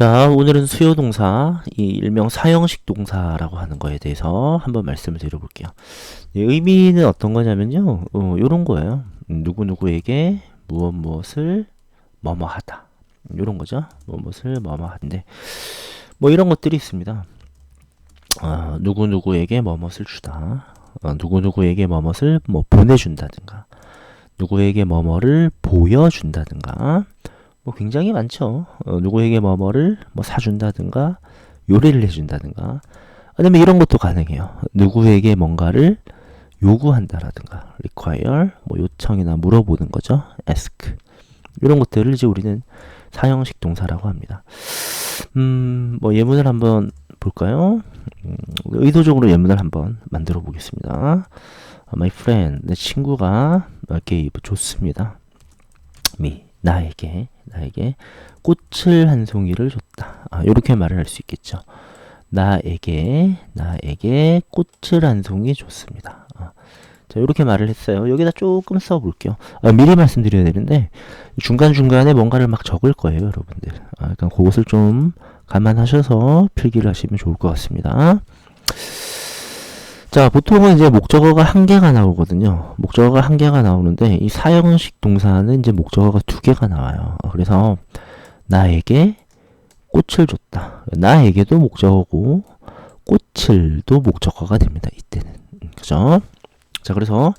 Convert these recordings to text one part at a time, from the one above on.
자, 오늘은 수요동사, 이 일명 사형식 동사라고 하는 거에 대해서 한번 말씀을 드려볼게요. 의미는 어떤 거냐면요, 요런 거예요. 누구누구에게 무엇을 뭐뭐 하다. 요런 거죠. 무엇을 뭐뭐 하는데, 뭐 이런 것들이 있습니다. 누구누구에게 뭐뭇을 주다. 누구누구에게 뭐뭇을 뭐 보내준다든가. 누구에게 뭐뭐를 보여준다든가. 뭐 굉장히 많죠. 누구에게 뭐뭐를 뭐 사준다든가 요리를 해준다든가 아니면 이런 것도 가능해요. 누구에게 뭔가를 요구한다라든가 require 뭐 요청이나 물어보는 거죠. ask 이런 것들을 이제 우리는 사형식 동사라고 합니다. 뭐 예문을 한번 볼까요? 의도적으로 예문을 한번 만들어 보겠습니다. My friend 내 친구가 gave 줬습니다. me 나에게 꽃을 한 송이를 줬다. 이렇게 말을 할 수 있겠죠. 나에게 꽃을 한 송이 줬습니다. 자, 이렇게 말을 했어요. 여기다 조금 써볼게요. 미리 말씀드려야 되는데 중간중간에 뭔가를 막 적을 거예요, 여러분들. 그러니까 그것을 좀 감안하셔서 필기를 하시면 좋을 것 같습니다. 자, 보통은 이제 목적어가 한 개가 나오거든요. 목적어가 한 개가 나오는데 이 사형식 동사는 이제 목적어가 두 개가 나와요. 그래서 나에게 꽃을 줬다. 나에게도 목적어고 꽃을도 목적어가 됩니다. 이때는. 그죠? 자, 그래서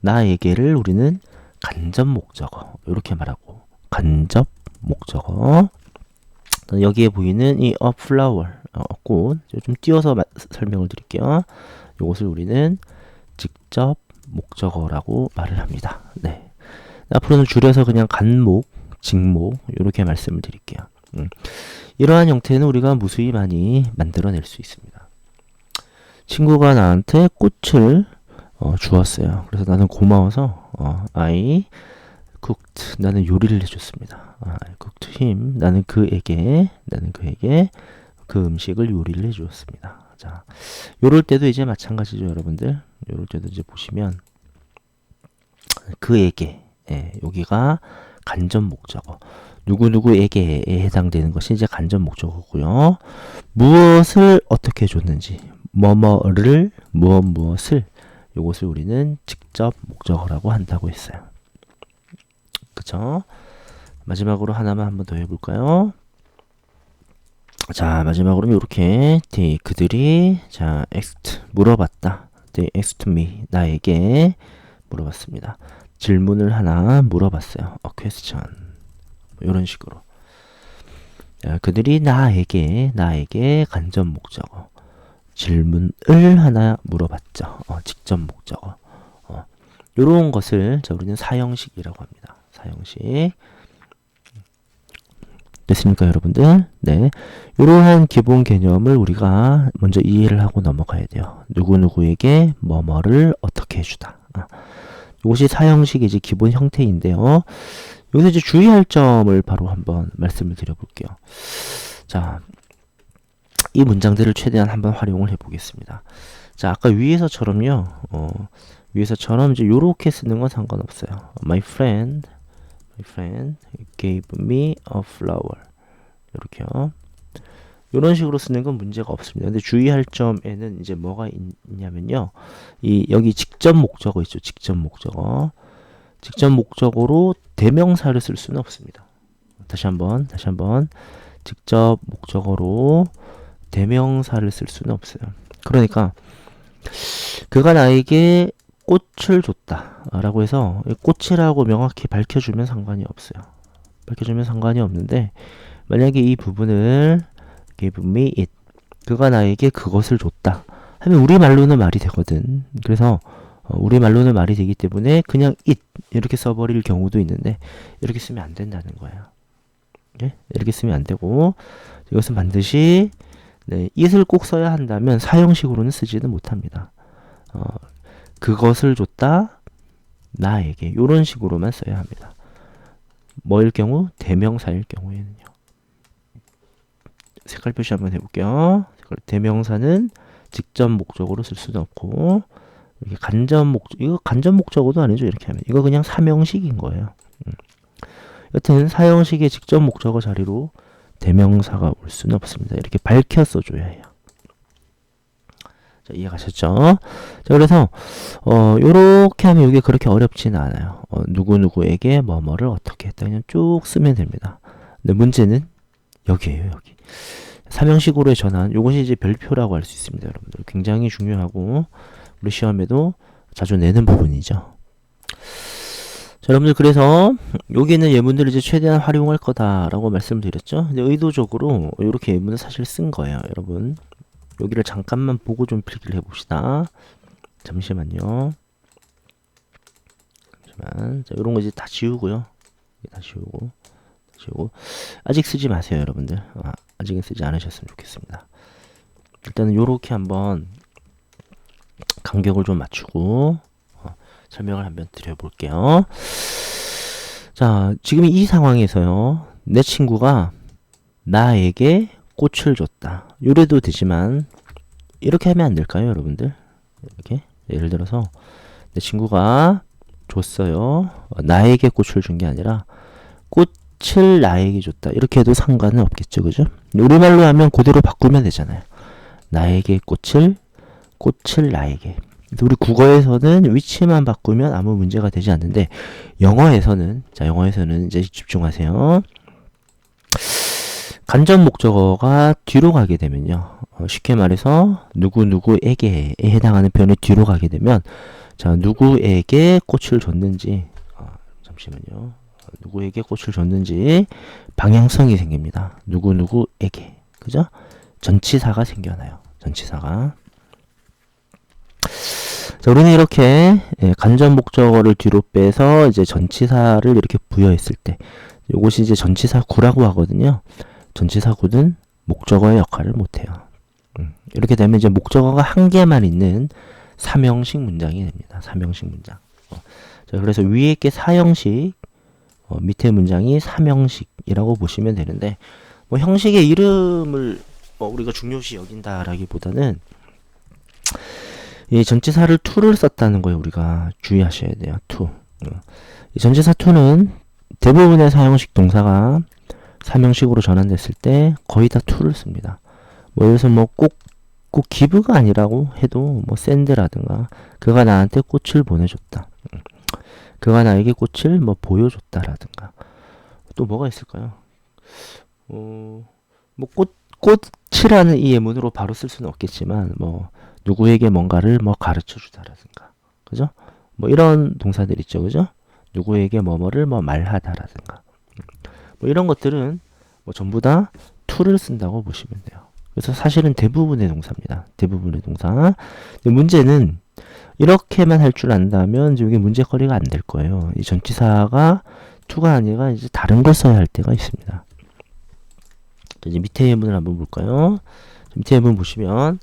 나에게를 우리는 간접 목적어 이렇게 말하고 간접 목적어 여기에 보이는 이 a flower 꽃 좀 띄워서 설명을 드릴게요. 이것을 우리는 직접 목적어라고 말을 합니다. 네. 앞으로는 줄여서 그냥 간목, 직목 이렇게 말씀을 드릴게요. 이러한 형태는 우리가 무수히 많이 만들어낼 수 있습니다. 친구가 나한테 꽃을 주었어요. 그래서 나는 고마워서 I cooked 나는 요리를 해줬습니다. I cooked him 나는 그에게 그 음식을 요리를 해주었습니다. 자, 요럴 때도 이제 마찬가지죠, 여러분들. 요럴 때도 이제 보시면 그에게 여기가 간접 목적어 누구누구에게에 해당되는 것이 이제 간접 목적어고요. 무엇을 어떻게 줬는지 뭐뭐를 무엇을 요것을 우리는 직접 목적어라고 한다고 했어요. 그쵸? 마지막으로 하나만 한번 더 해볼까요? 자, 마지막으로 이렇게 그들이 자 asked 물어봤다. They asked me 나에게 물어봤습니다. 질문을 하나 물어봤어요. A question 이런 식으로. 자, 그들이 나에게 간접 목적어 질문을 하나 물어봤죠. 직접 목적어. 이런 것을 자, 우리는 사형식이라고 합니다. 사형식. 됐습니까, 여러분들? 네. 이러한 기본 개념을 우리가 먼저 이해를 하고 넘어가야 돼요. 누구누구에게 뭐뭐를 어떻게 해주다. 이것이 사형식의 이제 기본 형태인데요. 여기서 이제 주의할 점을 바로 한번 말씀을 드려볼게요. 자, 이 문장들을 최대한 한번 활용을 해보겠습니다. 자, 아까 위에서처럼요. 위에서처럼 이제 요렇게 쓰는 건 상관없어요. My friend gave me a flower. 이렇게요. 이런 식으로 쓰는 건 문제가 없습니다. 근데 주의할 점에는 이제 뭐가 있냐면요. 여기 직접 목적어 있죠. 직접 목적어. 직접 목적어로 대명사를 쓸 수는 없습니다. 다시 한번. 직접 목적어로 대명사를 쓸 수는 없어요. 그러니까 그가 나에게 꽃을 줬다 라고 해서 꽃이라고 명확히 밝혀주면 상관이 없어요. 밝혀주면 상관이 없는데 만약에 이 부분을 give me it 그가 나에게 그것을 줬다 하면 우리말로는 말이 되거든. 그래서 우리말로는 말이 되기 때문에 그냥 it 이렇게 써버릴 경우도 있는데 이렇게 쓰면 안 된다는 거예요. 네? 이렇게 쓰면 안 되고 이것은 반드시 it을 꼭 써야 한다면 사형식으로는 쓰지는 못합니다. 그것을 줬다 나에게 이런 식으로만 써야 합니다. 뭐일 경우? 대명사일 경우에는요. 색깔 표시 한번 해볼게요. 대명사는 직접 목적으로 쓸 수는 없고 이렇게 이거 간접 목적어도 아니죠. 이렇게 하면 이거 그냥 사명식인 거예요. 여튼 사형식의 직접 목적어 자리로 대명사가 올 수는 없습니다. 이렇게 밝혀 써줘야 해요. 자, 이해가셨죠? 자, 그래서 요렇게 하면 이게 그렇게 어렵지는 않아요. 누구누구에게 뭐뭐를 어떻게 했다. 그냥 쭉 쓰면 됩니다. 근데 문제는 여기에요, 여기. 삼형식으로의 전환. 요것이 이제 별표라고 할 수 있습니다, 여러분들. 굉장히 중요하고 우리 시험에도 자주 내는 부분이죠. 자, 여러분들, 그래서 여기 있는 예문들을 이제 최대한 활용할 거다라고 말씀드렸죠. 근데 의도적으로 이렇게 예문을 사실 쓴 거예요, 여러분. 여기를 잠깐만 보고 좀 필기를 해봅시다. 잠시만요. 잠시만. 자, 이런 거 이제 다 지우고요. 다 지우고. 아직 쓰지 마세요, 여러분들. 아직은 쓰지 않으셨으면 좋겠습니다. 일단은 요렇게 한번 간격을 좀 맞추고 설명을 한번 드려볼게요. 자, 지금 이 상황에서요, 내 친구가 나에게 꽃을 줬다. 요래도 되지만 이렇게 하면 안 될까요, 여러분들? 이렇게 예를 들어서 내 친구가 줬어요. 나에게 꽃을 준 게 아니라 꽃을 나에게 줬다. 이렇게 해도 상관은 없겠죠, 그죠? 우리말로 하면 그대로 바꾸면 되잖아요. 나에게 꽃을 나에게. 우리 국어에서는 위치만 바꾸면 아무 문제가 되지 않는데 영어에서는 이제 집중하세요. 간접 목적어가 뒤로 가게 되면요. 쉽게 말해서 누구누구에게에 해당하는 표현이 뒤로 가게 되면 자, 누구에게 꽃을 줬는지 잠시만요. 누구에게 꽃을 줬는지 방향성이 생깁니다. 누구누구에게. 그죠? 전치사가 생겨나요. 전치사가. 자, 우리는 이렇게 간접 목적어를 뒤로 빼서 이제 전치사를 이렇게 부여했을 때 이것이 이제 전치사구라고 하거든요. 전치사구는 목적어의 역할을 못해요. 이렇게 되면 이제 목적어가 한 개만 있는 삼형식 문장이 됩니다. 삼형식 문장. 자, 그래서 위에 게 사형식, 밑에 문장이 삼형식이라고 보시면 되는데, 뭐 형식의 이름을 우리가 중요시 여긴다라기보다는 이 전치사를 to를 썼다는 거에 우리가 주의하셔야 돼요. to. 이 전치사 to는 대부분의 사형식 동사가 삼형식으로 전환됐을 때 거의 다 to를 씁니다. 뭐 여기서 뭐 꼭 give가 아니라고 해도 뭐 send라든가 그가 나한테 꽃을 보내줬다. 그가 나에게 꽃을 뭐 보여줬다라든가 또 뭐가 있을까요? 뭐 꽃이라는 이 예문으로 바로 쓸 수는 없겠지만 뭐 누구에게 뭔가를 뭐 가르쳐 주다라든가 그죠? 뭐 이런 동사들 있죠, 그죠? 누구에게 뭐뭐를 뭐 말하다라든가 뭐 이런 것들은 뭐 전부 다 to를 쓴다고 보시면 돼요. 그래서 사실은 대부분의 동사입니다. 대부분의 동사. 근데 문제는 이렇게만 할 줄 안다면 이게 문제거리가 안 될 거예요. 이 전치사가 to가 아니라 이제 다른 걸 써야 할 때가 있습니다. 이제 밑에 예문을 한번 볼까요? 밑에 예문 보시면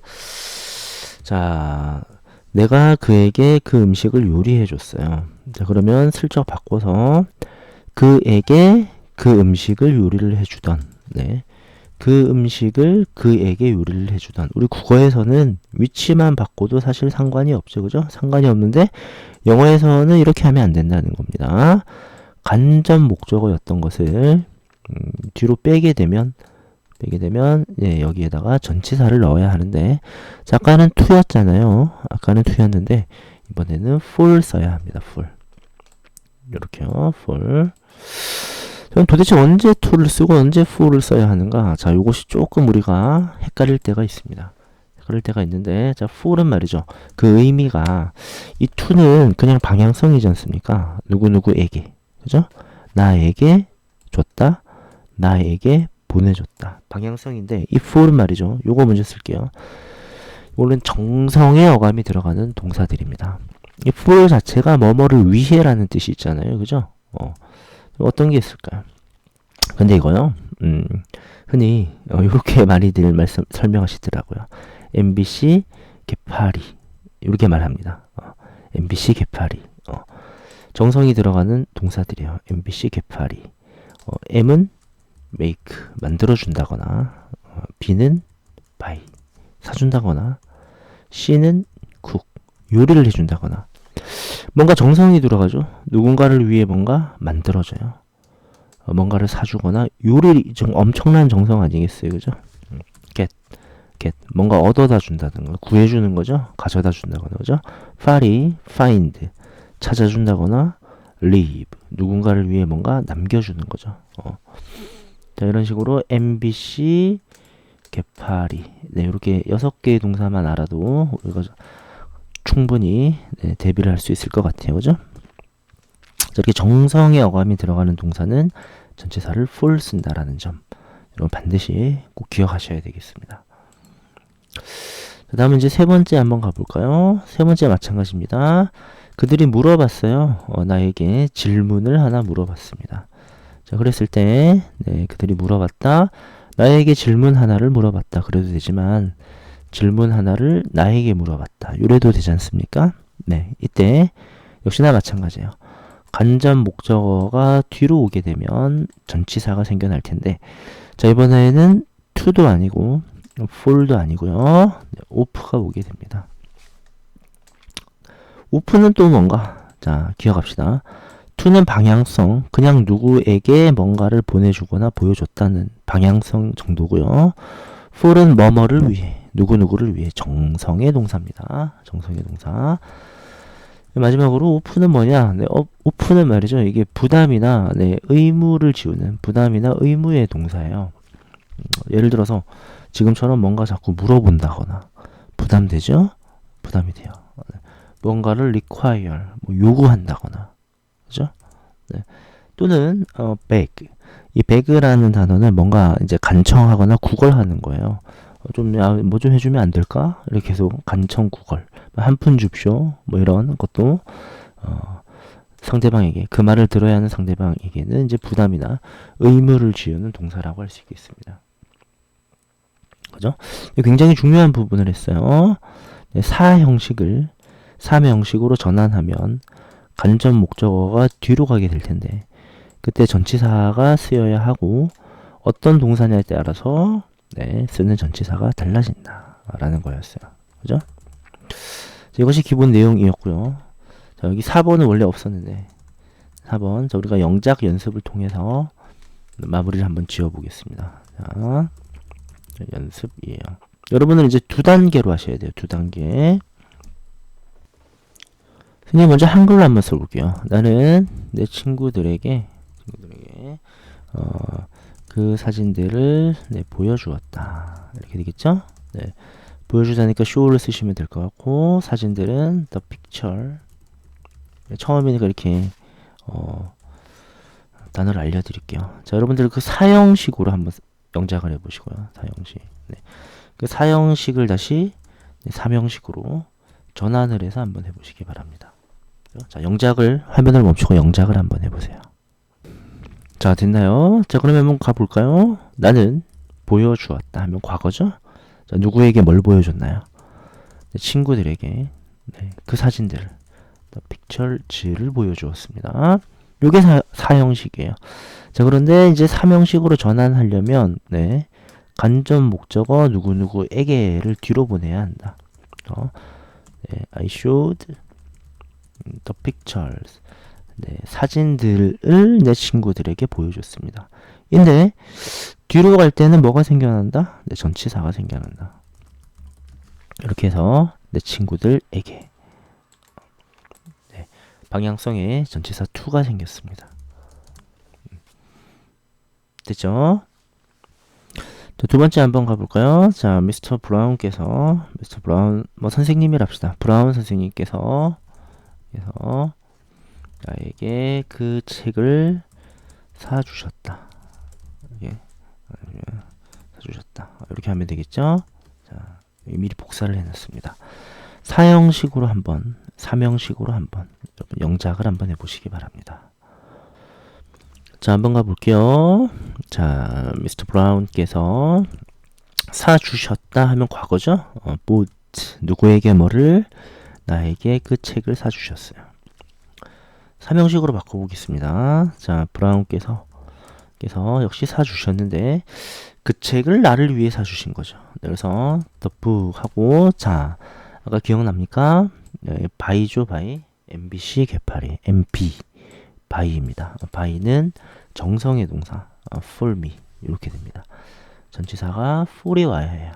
자, 내가 그에게 그 음식을 요리해 줬어요. 자, 그러면 슬쩍 바꿔서 그에게 그 음식을 요리를 해주던 그 음식을 그에게 요리를 해주던 우리 국어에서는 위치만 바꿔도 사실 상관이 없죠. 그죠? 상관이 없는데 영어에서는 이렇게 하면 안 된다는 겁니다. 간접 목적어였던 것을 뒤로 빼게 되면 여기에다가 전치사를 넣어야 하는데 자, 아까는 to였잖아요. 아까는 to였는데 이번에는 for 써야 합니다. for. 이렇게요. for. 그럼 도대체 언제 to를 쓰고 언제 for를 써야 하는가? 자, 요것이 조금 우리가 헷갈릴 때가 있습니다. 헷갈릴 때가 있는데 자, for은 말이죠. 그 의미가 이 to는 그냥 방향성이지 않습니까? 누구누구에게. 그죠? 나에게 줬다. 나에게 보내줬다. 방향성인데 이 for는 말이죠. 요거 먼저 쓸게요. 이거는 정성의 어감이 들어가는 동사들입니다. 이 for 자체가 뭐뭐를 위해라는 뜻이 있잖아요. 그죠? 어떤 게 있을까요? 근데 이거요. 흔히 이렇게 많이들 설명하시더라고요. MBC 개파리 이렇게 말합니다. MBC 개파리. 정성이 들어가는 동사들이에요. MBC 개파리. M은 make 만들어준다거나 B는 buy 사준다거나 C는 cook 요리를 해준다거나 뭔가 정성이 들어가죠. 누군가를 위해 뭔가 만들어져요. 뭔가를 사주거나 요리 좀 엄청난 정성 아니겠어요, 그죠? get 뭔가 얻어다 준다든가 구해주는 거죠. 가져다 준다거나 그죠? find 찾아준다거나 leave 누군가를 위해 뭔가 남겨주는 거죠. 자 이런 식으로 MBC 개파리 네 이렇게 6개의 동사만 알아도 우리가 충분히 네, 대비를 할 수 있을 것 같아요. 그죠? 이렇게 정성의 어감이 들어가는 동사는 전치사를 full 쓴다라는 점 여러분 반드시 꼭 기억하셔야 되겠습니다. 그 다음에 이제 세 번째 한번 가볼까요? 세 번째 마찬가지입니다. 그들이 물어봤어요. 나에게 질문을 하나 물어봤습니다. 자, 그랬을 때, 네, 그들이 물어봤다. 나에게 질문 하나를 물어봤다. 그래도 되지만, 질문 하나를 나에게 물어봤다. 이래도 되지 않습니까? 네, 이때, 역시나 마찬가지예요. 간접 목적어가 뒤로 오게 되면 전치사가 생겨날 텐데, 자, 이번에는 to도 아니고, fall도 아니고요. 네, off가 오게 됩니다. off는 또 뭔가? 자, 기억합시다. to는 방향성, 그냥 누구에게 뭔가를 보내주거나 보여줬다는 방향성 정도고요. fall은 뭐뭐를 위해, 누구누구를 위해 정성의 동사입니다. 정성의 동사. 마지막으로 off는 뭐냐? 네, off는 말이죠. 이게 부담이나 네, 의무를 지우는 부담이나 의무의 동사예요. 예를 들어서 지금처럼 뭔가 자꾸 물어본다거나 부담되죠? 부담이 돼요. 뭔가를 require, 뭐 요구한다거나 그죠? 네. 또는 beg. 이 beg라는 단어는 뭔가 이제 간청하거나 구걸하는 거예요. 뭐 좀 해주면 안 될까? 이렇게 계속 간청 구걸. 한 푼 줍쇼. 뭐 이런 것도 상대방에게 그 말을 들어야 하는 상대방에게는 이제 부담이나 의무를 지우는 동사라고 할 수 있겠습니다. 그죠? 굉장히 중요한 부분을 했어요. 네, 사형식을 사명식으로 전환하면 간접 목적어가 뒤로 가게 될 텐데 그때 전치사가 쓰여야 하고 어떤 동사냐에 따라서 네, 쓰는 전치사가 달라진다라는 거였어요. 그죠? 자, 이것이 기본 내용이었고요. 자, 여기 4번은 원래 없었는데 4번 자, 우리가 영작 연습을 통해서 마무리를 한번 지어보겠습니다. 자, 연습이에요. 여러분은 이제 2단계로 하셔야 돼요. 2단계. 선생님 먼저 한글로 한번 써볼게요. 나는 내 친구들에게 그 사진들을 네, 보여주었다. 이렇게 되겠죠? 네. 보여주다니까 show를 쓰시면 될 것 같고 사진들은 the picture. 처음이니까 이렇게 단어를 알려드릴게요. 자, 여러분들 그 사형식으로 한번 영작을 해보시고요. 사형식. 네. 그 사형식을 다시 네, 삼형식으로 전환을 해서 한번 해보시기 바랍니다. 자, 영작을 화면을 멈추고 영작을 한번 해보세요. 자, 됐나요? 자, 그러면 한번 가볼까요? 나는 보여주었다 하면 과거죠? 자, 누구에게 뭘 보여줬나요? 네, 친구들에게 네, 그 사진들 픽처즈를 보여주었습니다. 요게 사형식이에요. 자, 그런데 이제 삼형식으로 전환하려면 네, 간접 목적어 누구누구에게를 뒤로 보내야 한다. 네, I showed the pictures. 네, 사진들을 내 친구들에게 보여줬습니다. 근데 뒤로 갈 때는 뭐가 생겨난다? 네, 전치사가 생겨난다. 이렇게 해서 내 친구들에게 네, 방향성에 전치사 to가 생겼습니다. 됐죠? 자, 두 번째 한번 가볼까요? 자, 미스터 브라운, 뭐 선생님이랍시다. 브라운 선생님께서 나에게 그 책을 사주셨다. 사주셨다. 이렇게 하면 되겠죠? 자, 미리 복사를 해놨습니다. 사형식으로 한번, 삼형식으로 한번, 여러분 영작을 한번 해보시기 바랍니다. 자, 한번 가볼게요. 자, 미스터 브라운께서 사주셨다 하면 과거죠? bought. 누구에게 뭐를? 나에게 그 책을 사주셨어요. 삼형식으로 바꿔보겠습니다. 자, 브라운께서 역시 사주셨는데 그 책을 나를 위해 사주신 거죠. 그래서 the book 하고 자, 아까 기억납니까? by죠, by. MBC 개파리, MP. by입니다. by는 정성의 동사 for me 이렇게 됩니다. 전치사가 for이 와야 해요.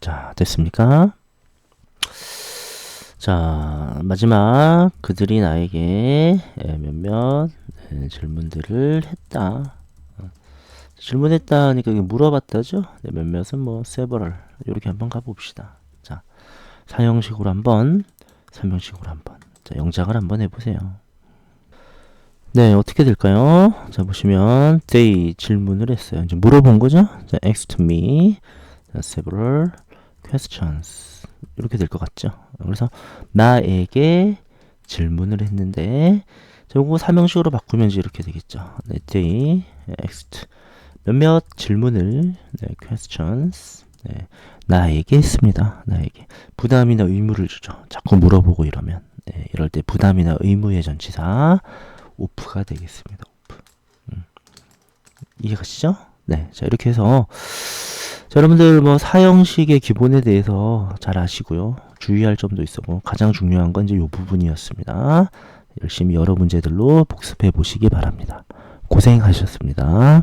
자, 됐습니까? 자, 마지막 그들이 나에게 몇몇 질문들을 했다. 질문했다 하니까 물어봤다죠? 네, 몇몇은 뭐 several 이렇게 한번 가봅시다. 자, 사형식으로 한번, 설명식으로 한번. 자, 영작을 한번 해보세요. 네, 어떻게 될까요? 자, 보시면 they 질문을 했어요. 이제 물어본 거죠? 자, asked me several questions 이렇게 될 것 같죠? 그래서 나에게 질문을 했는데 자, 이거 사명식으로 바꾸면 이렇게 되겠죠. 네, they asked 몇몇 질문을 네, questions 네, 나에게 했습니다. 나에게 부담이나 의무를 주죠. 자꾸 물어보고 이러면 네, 이럴 때 부담이나 의무의 전치사 오프가 되겠습니다. 오프. 이해가시죠? 네, 자 이렇게 해서 자, 여러분들 뭐 사형식의 기본에 대해서 잘 아시고요. 주의할 점도 있었고 가장 중요한 건 이제 이 부분이었습니다. 열심히 여러 문제들로 복습해 보시기 바랍니다. 고생하셨습니다.